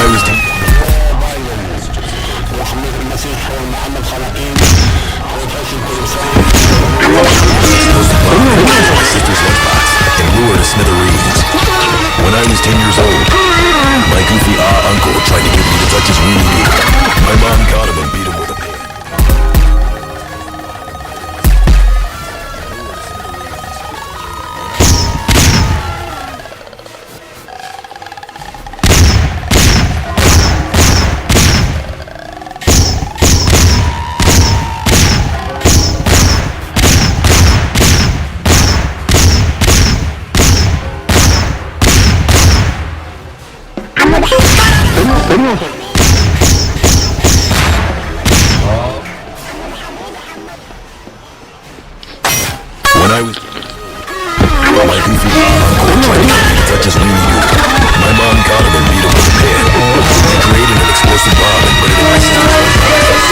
I was my sister's lunchbox and blew her to smithereens. When I was 10 years old, my goofy uncle tried to get me to touch his weenie beak. My mom caught him and beat him with a pan. When I was my goofy uncle tried to get me to touch his weenie beak. My mom caught him and beat him with a pan. He created an explosive bomb and put it in my sister's lunchbox.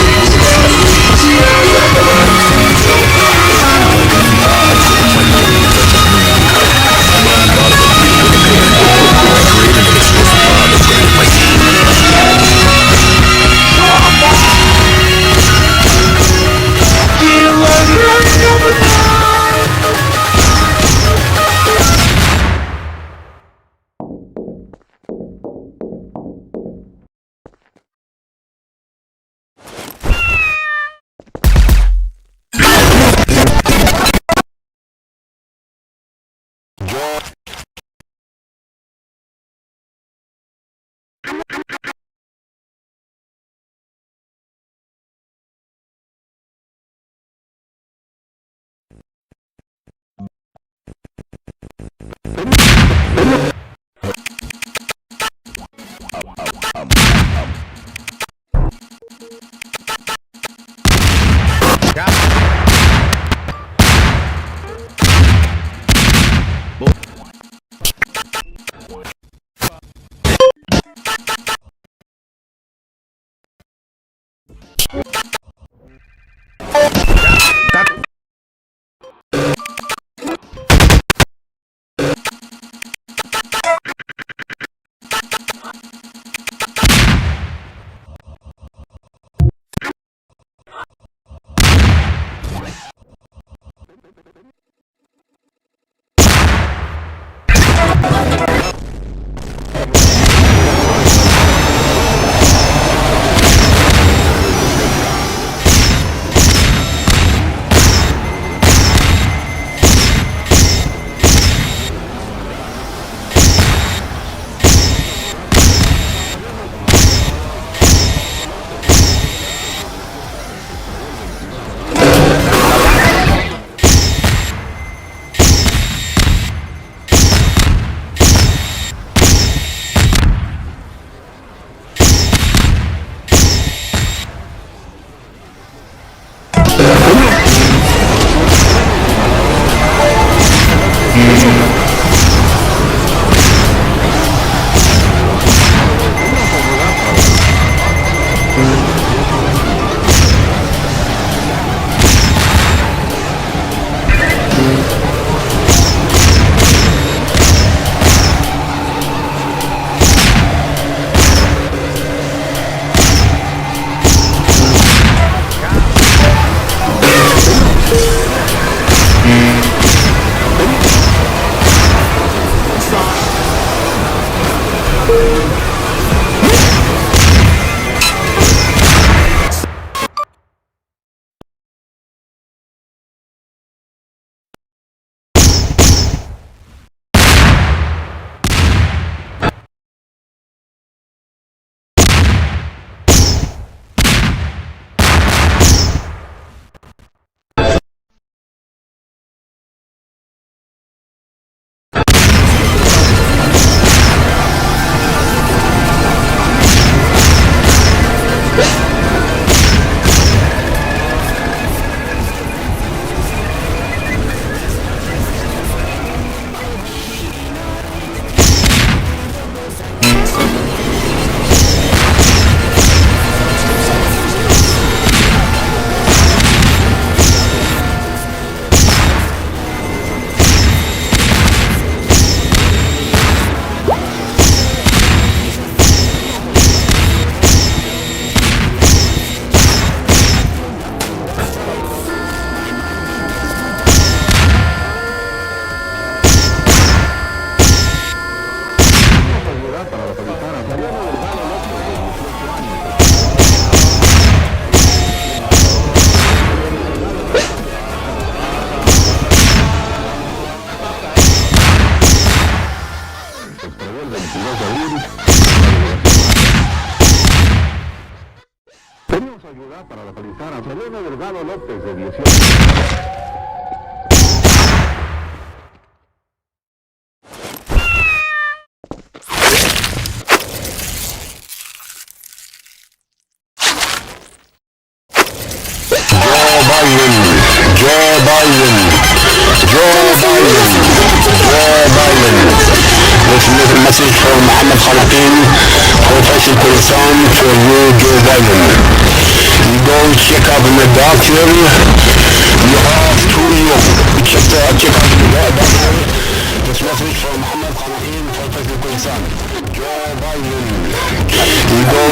Previo el 22 de abril. Pedimos ayuda para localizar a Selena Delgado López, de 18 años. This is a message from Muhammad Khalaqin, Professor Quinton, for you, Joe Biden. You go check up in the doctor. You have to check out the doctor. This message from Muhammad Khalaqin, Professor Quinton, Joe Biden. You go